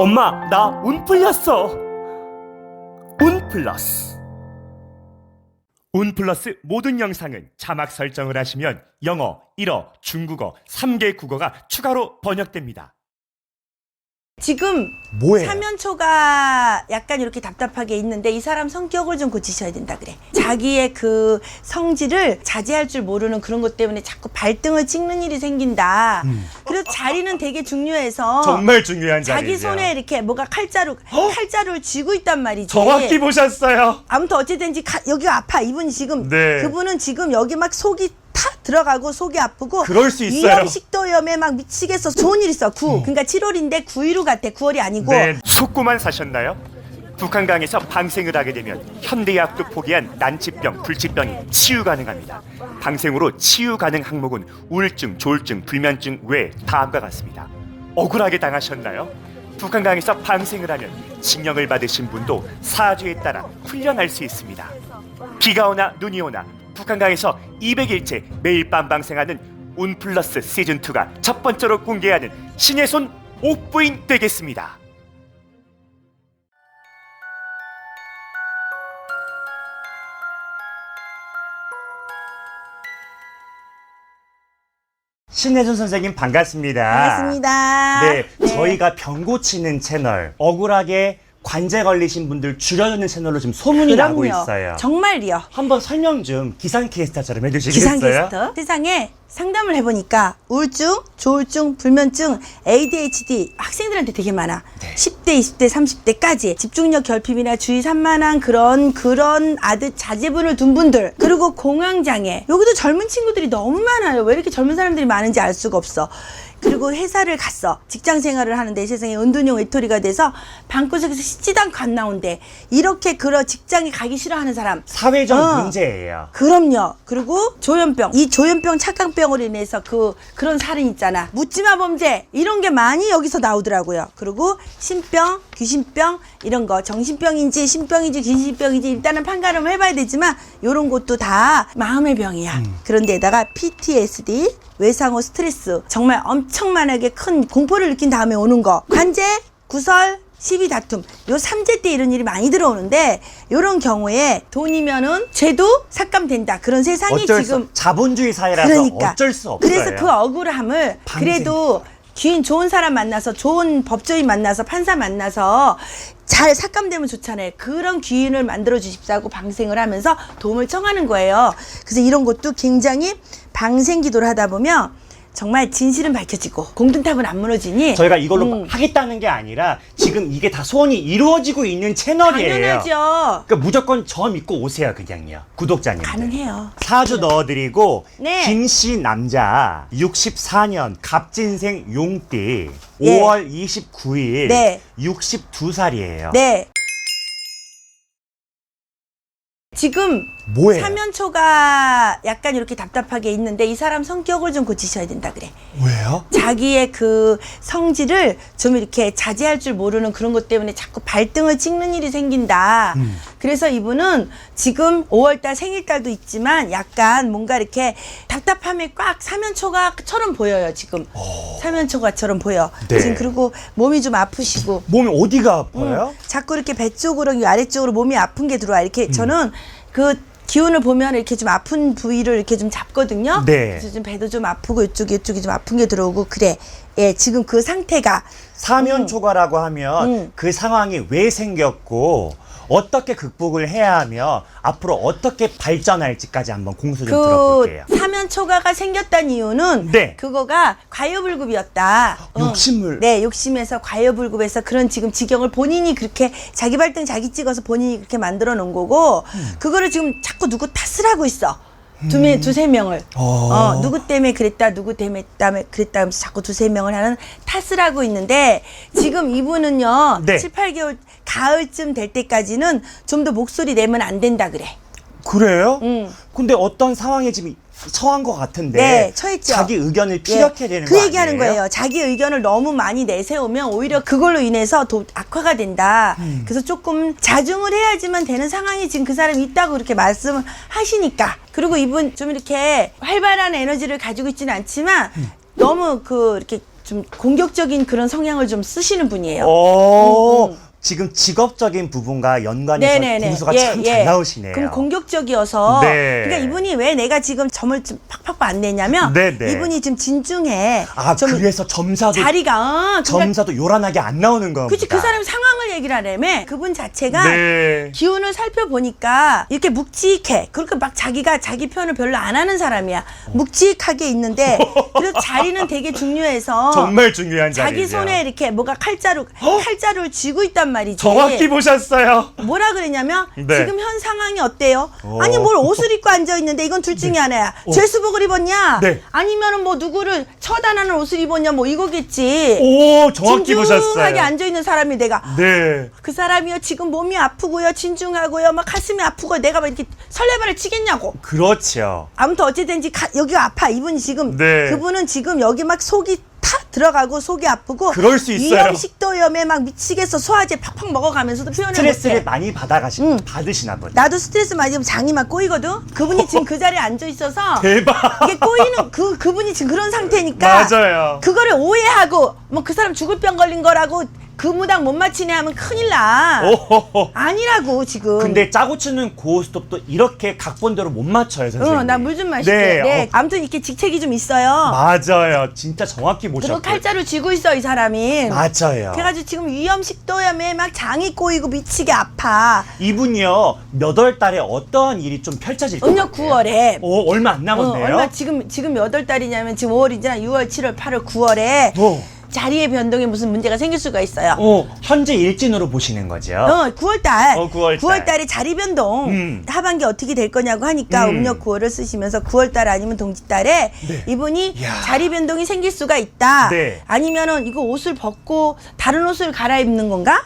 엄마, 나 운 풀렸어. 운 플러스. 운 플러스 모든 영상은 자막 설정을 하시면 영어, 일어, 중국어, 3개 국어가 추가로 번역됩니다. 지금 뭐예요? 사면초가 약간 이렇게 답답하게 있는데 이 사람 성격을 좀 고치셔야 된다 그래. 자기의 그 성질을 자제할 줄 모르는 그런 것 때문에 자꾸 발등을 찍는 일이 생긴다. 그래서 자리는 되게 중요해서 정말 중요한 자리죠. 자기 손에 이렇게 뭐가 칼자루를 쥐고 있단 말이지. 정확히 보셨어요. 아무튼 어찌든지 여기가 아파. 이분이 지금 네. 그분은 지금 여기 막 속이 탁 들어가고 속이 아프고 그럴 수 있어요. 위염식도염에 막 미치겠어. 좋은 일 있어. 그러니까 7월인데 9.15 같아. 9월이 아니고. 네, 속고만 사셨나요? 북한강에서 방생을 하게 되면 현대의학도 포기한 난치병, 불치병이 치유 가능합니다. 방생으로 치유 가능 항목은 우울증, 조울증, 불면증 외 다음과 같습니다. 억울하게 당하셨나요? 북한강에서 방생을 하면 징역을 받으신 분도 사주에 따라 훈련할 수 있습니다. 비가 오나 눈이 오나 북한강에서 200일째 매일 밤 방생하는 운 플러스 시즌2가 첫 번째로 공개하는 신의 손 옥부인 되겠습니다. 신혜준 선생님 반갑습니다. 반갑습니다. 네, 저희가 병 고치는 채널, 억울하게 관제 걸리신 분들 줄여주는 채널로 지금 소문이 나고 있어요. 정말요. 한번 설명 좀 기상캐스터처럼 해주시겠어요? 기상캐스터. 세상에 상담을 해보니까 우울증, 조울증, 불면증, ADHD 학생들한테 되게 많아. 네. 10대, 20대, 30대까지 집중력 결핍이나 주의 산만한 그런 아들 자제분을 둔 분들, 그리고 공황장애. 여기도 젊은 친구들이 너무 많아요. 왜 이렇게 젊은 사람들이 많은지 알 수가 없어. 그리고 회사를 갔어. 직장 생활을 하는데 세상에 은둔형 외톨이가 돼서 방구석에서 씻지도 않고 안 나온대. 이렇게 직장에 가기 싫어하는 사람. 사회적 문제예요. 그럼요. 그리고 조현병. 이 조현병 착각병으로 인해서 그런 살인 있잖아. 묻지마 범죄. 이런 게 많이 여기서 나오더라고요. 그리고 신병, 귀신병 이런 거 정신병인지 신병인지 귀신병인지 일단은 판가름을 해봐야 되지만 이런 것도 다 마음의 병이야. 그런데다가 PTSD, 외상후 스트레스, 정말 엄청나게 큰 공포를 느낀 다음에 오는 거. 관제, 구설, 시비 다툼. 요 3제 때 이런 일이 많이 들어오는데 요런 경우에 돈이면은 죄도 삭감된다. 그런 세상이 지금 자본주의 사회라서 그러니까. 어쩔 수 없어요. 그래서 그 억울함을 그래도 귀인 좋은 사람 만나서 좋은 법조인 만나서 판사 만나서 잘 삭감되면 좋잖아요. 그런 귀인을 만들어 주십사고 방생을 하면서 도움을 청하는 거예요. 그래서 이런 것도 굉장히 방생 기도를 하다 보면 정말 진실은 밝혀지고 공든탑은 안 무너지니 저희가 이걸로 하겠다는 게 아니라 지금 이게 다 소원이 이루어지고 있는 채널이에요. 당연하죠. 그러니까 무조건 저 믿고 오세요, 그냥요. 구독자님. 가능해요. 사주 넣어드리고 네. 김씨 남자 64년 갑진생 용띠 예. 5월 29일 네. 62살이에요. 네. 지금 뭐예요? 사면초가 약간 이렇게 답답하게 있는데 이 사람 성격을 좀 고치셔야 된다 그래. 왜요? 자기의 그 성질을 좀 이렇게 자제할 줄 모르는 그런 것 때문에 자꾸 발등을 찍는 일이 생긴다. 그래서 이분은 지금 5월달 생일달도 있지만 약간 뭔가 이렇게 답답함이 꽉 사면초가처럼 보여요. 지금 사면초가처럼 보여. 네. 지금 그리고 몸이 좀 아프시고 몸이 어디가 아파요? 자꾸 이렇게 배 쪽으로 아래쪽으로 몸이 아픈 게 들어와. 이렇게 저는 그 기운을 보면 이렇게 좀 아픈 부위를 이렇게 좀 잡거든요. 네. 그래서 좀 배도 좀 아프고 이쪽이 좀 아픈 게 들어오고 그래. 예, 지금 그 상태가 사면초가라고 하면 그 상황이 왜 생겼고 어떻게 극복을 해야 하며 앞으로 어떻게 발전할지까지 한번 공수 좀 들어볼게요. 사면초가가 생겼다는 이유는 네. 그거가 과유불급이었다. 욕심을. 네, 욕심에서 과유불급해서 그런 지금 지경을 본인이 그렇게 자기 발등 자기 찍어서 본인이 그렇게 만들어 놓은 거고 그거를 지금 자꾸 누구 탓을 하고 있어. 두세 명을. 누구 때문에 그랬다, 누구 때문에 그랬다 하면서 자꾸 두세 명을 하는 탓을 하고 있는데 지금 이분은요, 네. 7, 8개월 가을쯤 될 때까지는 좀 더 목소리 내면 안 된다 그래. 그래요? 근데 어떤 상황에 지금 처한 것 같은데 네, 처했죠. 자기 의견을 피력해야 되는 그 거 얘기하는 아니에요? 거예요. 자기 의견을 너무 많이 내세우면 오히려 그걸로 인해서 더 악화가 된다. 그래서 조금 자중을 해야지만 되는 상황이 지금 그 사람이 있다고 그렇게 말씀을 하시니까. 그리고 이분 좀 이렇게 활발한 에너지를 가지고 있지는 않지만 너무 이렇게 좀 공격적인 그런 성향을 좀 쓰시는 분이에요. 오, 지금 직업적인 부분과 연관해서 공수가 참 잘 나오시네요. 그럼 공격적이어서 네. 그러니까 이분이 왜 내가 지금 점을 좀 팍팍 안 내냐면 네네. 이분이 지금 진중해. 아, 좀 그래서 점사도 자리가 그러니까 점사도 요란하게 안 나오는 겁니다. 그치 그 사람 상황을 얘기를 하려면 그분 자체가 네. 기운을 살펴보니까 이렇게 묵직해. 그렇게 막 자기가 자기 표현을 별로 안 하는 사람이야. 묵직하게 있는데 그래도 자리는 되게 중요해서 정말 중요한 자리죠. 자기 손에 이렇게 뭐가 칼자루를 쥐고 있단 말이지. 정확히 보셨어요. 뭐라 그랬냐면 네. 지금 현 상황이 어때요? 오. 아니 뭘 옷을 입고 앉아 있는데 이건 둘 중에 하나야. 죄수복을 입었냐? 네. 아니면은 뭐 누구를 처단하는 옷을 입었냐? 뭐 이거겠지. 오, 정확히 진중하게 보셨어요. 앉아 있는 사람이 내가 네. 그 사람이요 지금 몸이 아프고요 진중하고요 막 가슴이 아프고 내가 막 이렇게 설레발을 치겠냐고. 그렇죠. 아무튼 어찌든지 여기가 아파. 이분이 지금 네. 그분은 지금 여기 막 속이 탁 들어가고 속이 아프고 그럴 수 있어요. 위염식도염에 막 미치겠어. 소화제 팍팍 먹어가면서도 표현을 스트레스를 못해. 많이 받으시나 보네. 나도 스트레스 많이 받으면 장이 막 꼬이거든. 그분이 지금 그 자리에 앉아 있어서 대박. 이게 꼬이는 그분이 지금 그런 상태니까 맞아요. 그거를 오해하고 뭐 그 사람 죽을 병 걸린 거라고 그 무당 못 맞히네 하면 큰일 나. 오호호. 아니라고 지금. 근데 짜고 치는 고스톱도 이렇게 각본대로 못 맞춰요, 선생님. 나 물 좀 마실게. 네. 네. 아무튼 이렇게 직책이 좀 있어요. 맞아요. 진짜 정확히 그리고 보셨고. 칼자루 쥐고 있어 이 사람이. 맞아요. 그래가지고 지금 위염식도염에 막 장이 꼬이고 미치게 아파. 이분이요, 몇 월 달에 어떠한 일이 좀 펼쳐질 것 음력 같아요? 9월에. 오, 얼마 안 남았네요. 얼마 지금 몇 월 달이냐면 지금 5월이잖아. 6월, 7월, 8월, 9월에 오. 자리의 변동에 무슨 문제가 생길 수가 있어요. 현재 일진으로 보시는 거죠? 9월달. 9월달. 9월달에 자리 변동. 하반기 어떻게 될 거냐고 하니까 음력 9월을 쓰시면서 9월달 아니면 동짓달에 네. 이분이 이야. 자리 변동이 생길 수가 있다. 네. 아니면은 이거 옷을 벗고 다른 옷을 갈아입는 건가?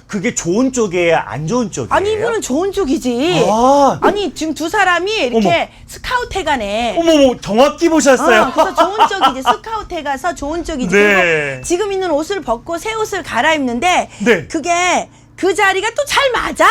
그게 좋은 쪽이에요? 안 좋은 쪽이에요? 아니 이분은 좋은 쪽이지. 아. 아니 지금 두 사람이 이렇게 스카우트에 가네. 어머머, 정확히 보셨어요. 그래서 좋은 쪽이지. 스카우트에 가서 좋은 쪽이지. 네. 그리고 지금 있는 옷을 벗고 새 옷을 갈아입는데 네. 그게 그 자리가 또 잘 맞아.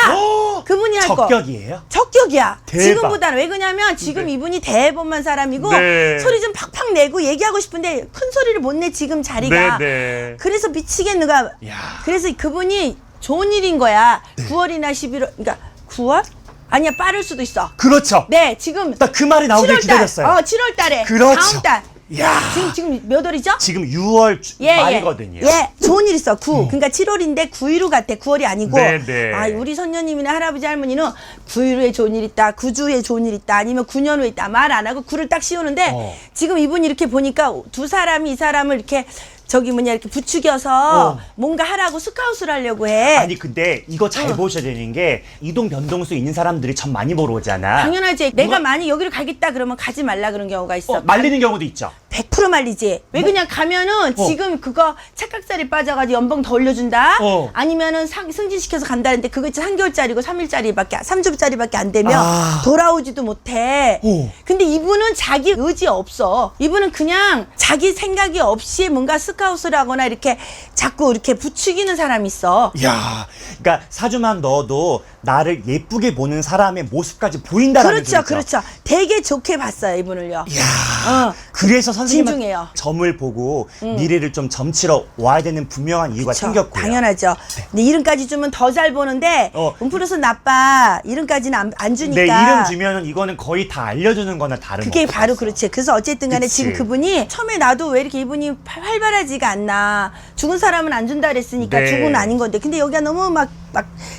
그분이 할 거. 적격이에요? 적격이야. 대박. 지금보다는. 왜 그러냐면 지금 이분이 대범한 사람이고 네. 소리 좀 팍팍 내고 얘기하고 싶은데 큰 소리를 못 내 지금 자리가. 네. 그래서 미치겠는가. 야. 그래서 그분이 좋은 일인 거야. 네. 9월이나 11월. 그러니까 9월? 아니야 빠를 수도 있어. 그렇죠. 네 지금 딱 그 말이 나오길 7월 기다렸어요. 7월 달에. 그렇죠. 다음 달. 야. 지금 몇 월이죠? 지금 6월 말이거든요. 예, 좋은 일 있어. 9. 그러니까 7월인데 9일로 같아. 9월이 아니고. 네. 아, 우리 선녀님이나 할아버지 할머니는 9일 후에 좋은 일 있다. 9주 후에 좋은 일 있다. 아니면 9년 후에 있다. 말 안 하고 9를 딱 씌우는데 지금 이분이 이렇게 보니까 두 사람이 이 사람을 이렇게 이렇게 부추겨서 뭔가 하라고 스카웃을 하려고 해. 아니 근데 이거 잘 보셔야 되는 게 이동 변동수 있는 사람들이 참 많이 보러 오잖아. 당연하지. 내가 많이 여기를 가겠다 그러면 가지 말라 그런 경우가 있어. 말리는 경우도 있죠. 100% 말리지. 왜 그냥 가면은 지금 그거 착각살이 빠져가지고 연봉 더 올려준다. 아니면은 승진시켜서 간다는데 그거 있지 3개월짜리고 3주짜리밖에 안 되면 돌아오지도 못해. 근데 이분은 자기 의지 없어. 이분은 그냥 자기 생각이 없이 뭔가 스카웃을 하거나 이렇게 자꾸 이렇게 부추기는 사람이 있어. 야, 그러니까 사주만 넣어도 나를 예쁘게 보는 사람의 모습까지 보인다라는 그렇죠, 소리죠. 그렇죠. 되게 좋게 봤어요 이분을요. 야, 그래서 선생님은 진중해요. 점을 보고 미래를 좀 점치러 와야 되는 분명한 이유가 그쵸, 생겼고요. 당연하죠. 근데 이름까지 주면 더 잘 보는데 운풀어서 나빠. 이름까지는 안 주니까. 네, 이름 주면은 이거는 거의 다 알려주는 거나 다름없어. 그게 바로 그렇지. 그래서 어쨌든 간에 그치. 지금 그분이 처음에 나도 왜 이렇게 이분이 활발하지가 않나. 죽은 사람은 안 준다 그랬으니까 네. 죽은 아닌 건데. 근데 여기가 너무 막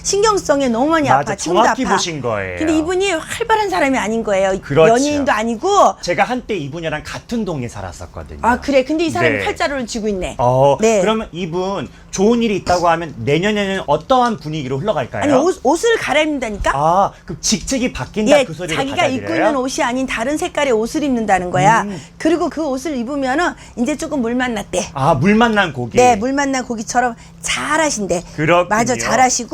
신경성에 너무 많이 맞아, 아파. 지금도 정확히 아파. 보신 거예요. 근데 이분이 활발한 사람이 아닌 거예요. 그렇죠. 연예인도 아니고. 제가 한때 이분이랑 같은 동에 살았었거든요. 아 그래. 근데 이 사람이 네. 칼자루를 쥐고 있네. 네. 그러면 이분 좋은 일이 있다고 하면 내년에는 어떠한 분위기로 흘러갈까요? 아니 옷을 갈아입는다니까? 그 직책이 바뀐다 예, 그 소리를 자기가 받아들여요? 입고 있는 옷이 아닌 다른 색깔의 옷을 입는다는 거야. 그리고 그 옷을 입으면은 이제 조금 물 만났대. 물 만난 고기. 네, 물 만난 고기처럼 잘하신대. 그렇군요. 맞아, 잘하시고.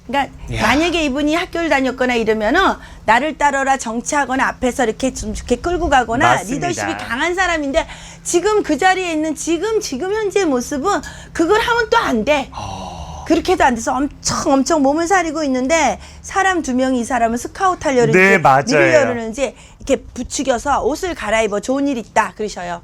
그러니까 만약에 이분이 학교를 다녔거나 이러면은 나를 따라라 정치하거나 앞에서 이렇게 좀 이렇게 끌고 가거나 맞습니다. 리더십이 강한 사람인데 지금 그 자리에 있는 지금 현재의 모습은 그걸 하면 또 안 돼. 그렇게 해도 안 돼서 엄청 몸을 사리고 있는데 사람 2명이 이 사람은 스카우트 하려는지 네, 맞아요. 밀려는지 이렇게 부추겨서 옷을 갈아입어 좋은 일 있다 그러셔요.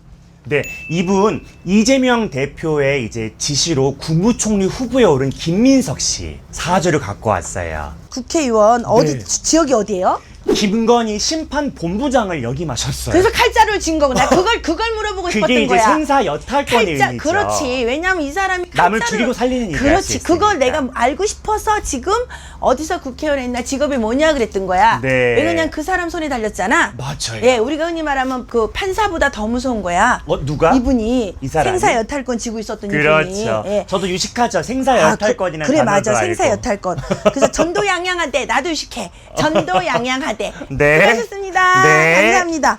네, 이분 이재명 대표의 이제 지시로 국무총리 후보에 오른 김민석 씨 사주를 갖고 왔어요. 국회의원 어디 네. 지역이 어디예요? 김건희 심판본부장을 역임하셨어요. 그래서 칼자루를 진 거구나. 그걸 물어보고 싶었던 그게 이제 거야. 생사 여탈권의 의미죠. 그렇지. 왜냐면 이 사람이 남을 칼자루- 죽이고 살리는 일을 할수 그렇지. 있으니까. 그걸 내가 알고 싶어서 지금 어디서 국회의원 했나 직업이 뭐냐 그랬던 거야. 네. 왜냐면 그 사람 손에 달렸잖아. 맞아요. 예, 우리가 흔히 말하면 그 판사보다 더 무서운 거야. 누가? 이분이 이 사람이? 생사 여탈권 지고 있었던 이분이. 그렇죠. 예. 저도 유식하죠. 생사 여탈권이라는 그래 단어도 맞아. 알고. 생사 여탈권. 그래서 전도양양하대. 나도 유식해. 전도양양하대. 네. 수고하셨습니다. 네. 감사합니다.